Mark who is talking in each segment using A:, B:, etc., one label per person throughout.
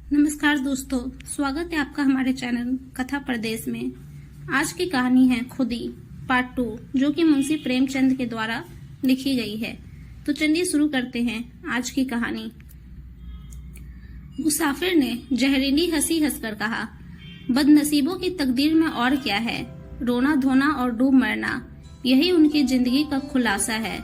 A: नमस्कार दोस्तों, स्वागत है आपका हमारे चैनल कथा प्रदेश में। आज की कहानी है खुदी पार्ट 2, जो कि मुंशी प्रेमचंद के द्वारा लिखी गई है। तो चलिए शुरू करते हैं आज की कहानी। मुसाफिर ने जहरीली हंसी हंसकर कहा, बदनसीबों की तकदीर में और क्या है, रोना धोना और डूब मरना, यही उनकी जिंदगी का खुलासा है।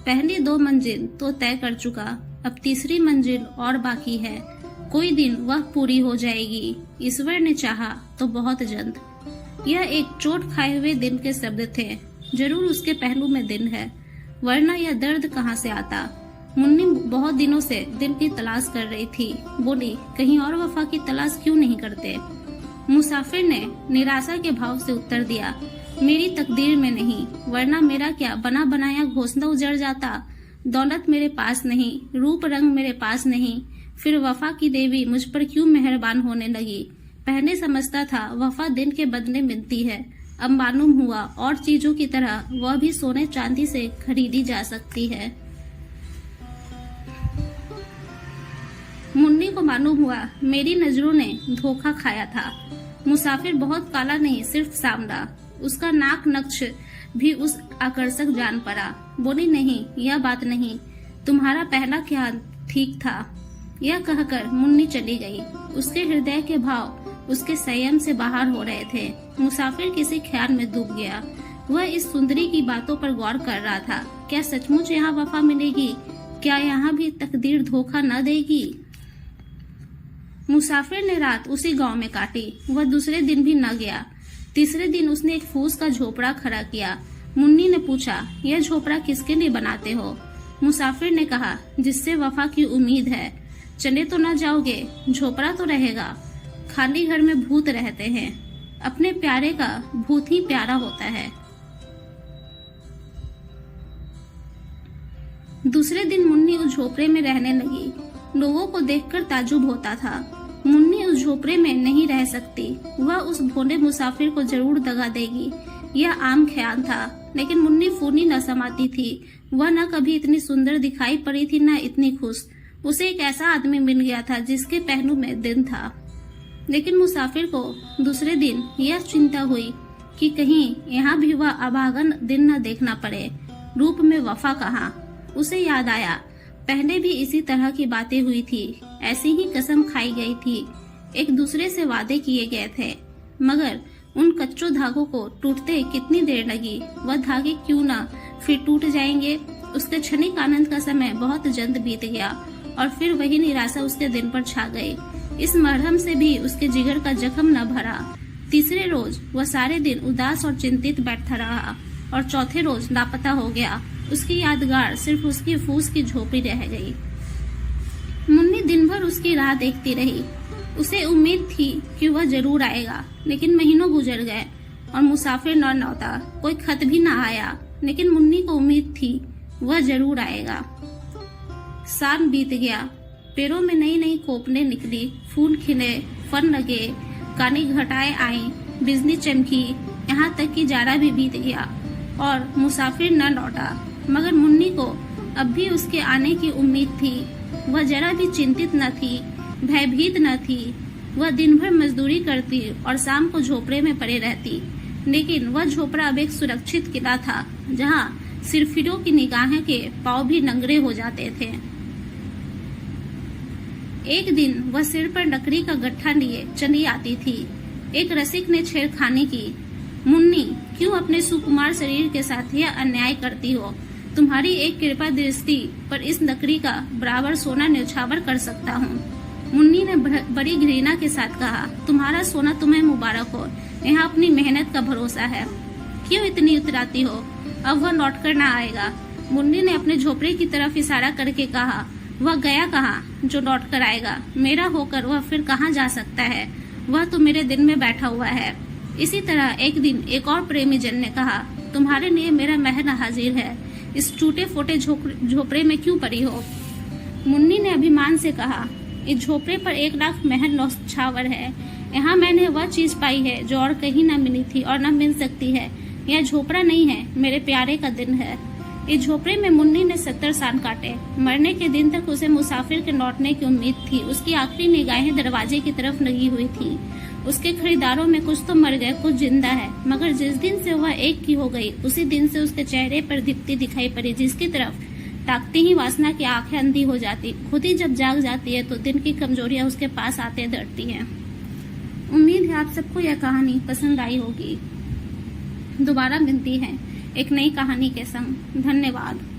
A: पहली 2 मंजिल तो तय कर चुका, अब तीसरी मंजिल और बाकी है। कोई दिन वह पूरी हो जाएगी, ईश्वर ने चाहा तो बहुत जल्द। यह एक चोट खाए हुए दिन के शब्द थे। जरूर उसके पहलू में दिन है, वरना यह दर्द कहाँ से आता। मुन्नी बहुत दिनों से दिल की तलाश कर रही थी। बोली, कहीं और वफा की तलाश क्यों नहीं करते। मुसाफिर ने निराशा के भाव से उत्तर दिया, मेरी तकदीर में नहीं, वरना मेरा क्या बना बनाया घोंसला उजड़ जाता। दौलत मेरे पास नहीं, रूप रंग मेरे पास नहीं, फिर वफा की देवी मुझ पर क्यों मेहरबान होने लगी। पहले समझता था वफा दिन के बदले मिलती है, अब मालूम हुआ और चीजों की तरह वह भी सोने चांदी से खरीदी जा सकती है। मुन्नी को मालूम हुआ मेरी नजरों ने धोखा खाया था। मुसाफिर बहुत काला नहीं, सिर्फ सांवला। उसका नाक नक्श भी उस आकर्षक जान पड़ा। बोली, नहीं, यह बात नहीं, तुम्हारा पहला ख्याल ठीक था। यह कहकर मुन्नी चली गई। उसके हृदय के भाव उसके संयम से बाहर हो रहे थे। मुसाफिर किसी ख्याल में डूब गया। वह इस सुंदरी की बातों पर गौर कर रहा था। क्या सचमुच यहाँ वफा मिलेगी? क्या यहाँ भी तकदीर धोखा न देगी? मुसाफिर ने रात उसी गांव में काटी। वह दूसरे दिन भी न गया। तीसरे दिन उसने एक फूस का झोपड़ा खड़ा किया। मुन्नी ने पूछा, यह झोपड़ा किसके लिए बनाते हो? मुसाफिर ने कहा, जिससे वफा की उम्मीद है। चले तो न जाओगे? झोपड़ा तो रहेगा। खाली घर में भूत रहते हैं, अपने प्यारे का भूत ही प्यारा होता है। दूसरे दिन मुन्नी उस झोपड़े में रहने लगी। लोगों को देखकर ताजुब होता था। मुन्नी उस झोपड़े में नहीं रह सकती। वह उस भोले मुसाफिर को जरूर दगा देगी, यह आम ख्याल था। लेकिन मुन्नी फूली न समाती थी। वह न कभी इतनी सुंदर दिखाई पड़ी थी, न इतनी खुश। उसे एक ऐसा आदमी मिल गया था जिसके पहलू में दिन था। लेकिन मुसाफिर को दूसरे दिन यह चिंता हुई कि कहीं यहाँ भी वह अभागन दिन न देखना पड़े। रूप में वफा कहाँ? उसे याद आया, पहले भी इसी तरह की बातें हुई थी। ऐसी ही कसम खाई गई थी, एक दूसरे से वादे किए गए थे। मगर उन कच्चों धागों को टूटते कितनी देर लगी। वह धागे क्यों न फिर टूट जाएंगे। उसके क्षणिक आनंद का समय बहुत जल्द बीत गया और फिर वही निराशा उसके दिन पर छा गई। इस मरहम से भी उसके जिगर का जख्म न भरा। तीसरे रोज वह सारे दिन उदास और चिंतित बैठा रहा और चौथे रोज लापता हो गया। उसकी यादगार सिर्फ उसकी फूस की झोपड़ी रह गई। मुन्नी दिन भर उसकी राह देखती रही। उसे उम्मीद थी कि वह जरूर आएगा, लेकिन महीनों गुजर गए और मुसाफिर न लौटा। कोई खत भी न आया, लेकिन मुन्नी को उम्मीद थी वह जरूर आएगा। साल बीत गया। पेड़ों में नई नई कोपलें निकली, फूल खिले, फल लगे, काली घटाएं आई, बिजली चमकी, यहाँ तक कि जाड़ा भी बीत गया और मुसाफिर न लौटा। मगर मुन्नी को अब भी उसके आने की उम्मीद थी। वह जरा भी चिंतित न थी, भयभीत न थी। वह दिन भर मजदूरी करती और शाम को झोपड़े में पड़े रहती। लेकिन वह झोपड़ा अब एक सुरक्षित किला था, जहाँ सिरफिरों की निगाहें के पांव भी नंगरे हो जाते थे। एक दिन वह सिर पर लकड़ी का गट्ठा लिए चली आती थी। एक रसिक ने छेड़खानी की, मुन्नी, क्यों अपने सुकुमार शरीर के साथ यह अन्याय करती हो? तुम्हारी एक कृपा दृष्टि पर इस लकड़ी का बराबर सोना न्यौछावर कर सकता हूँ। मुन्नी ने बड़ी घृणा के साथ कहा, तुम्हारा सोना तुम्हें मुबारक हो, यहाँ अपनी मेहनत का भरोसा है। क्यों इतनी उतराती हो? अब वह लौट कर न आएगा। मुन्नी ने अपने झोपड़े की तरफ इशारा करके कहा, वह गया कहाँ जो लौट कर आएगा? मेरा होकर वह फिर कहाँ जा सकता है? वह तो मेरे दिल में बैठा हुआ है। इसी तरह एक दिन एक और प्रेमी जन ने कहा, तुम्हारे लिए मेरा महल हाजिर है, इस टूटे फूटे झोपड़े में क्यों पड़ी हो? मुन्नी ने अभिमान से कहा, इस झोपड़े पर 1 लाख महल न्यौछावर है। यहाँ मैंने वह चीज पाई है जो और कहीं न मिली थी और न मिल सकती है। यह झोपड़ा नहीं है, मेरे प्यारे का दिल है। इस झोपड़े में मुन्नी ने 70 साल काटे। मरने के दिन तक उसे मुसाफिर के लौटने की उम्मीद थी। उसकी आखिरी निगाहें दरवाजे की तरफ लगी हुई थी। उसके खरीदारों में कुछ तो मर गए, कुछ जिंदा है। मगर जिस दिन से वह एक की हो गई, उसी दिन से उसके चेहरे पर दीप्ति दिखाई पड़ी, जिसकी तरफ ताकते ही वासना की आंखें अंधी हो जाती। खुद ही जब जाग जाती है तो दिन की कमजोरियां उसके पास आते डरती हैं। उम्मीद है आप सबको यह कहानी पसंद आई होगी। दोबारा मिलती है एक नई कहानी के संग। धन्यवाद।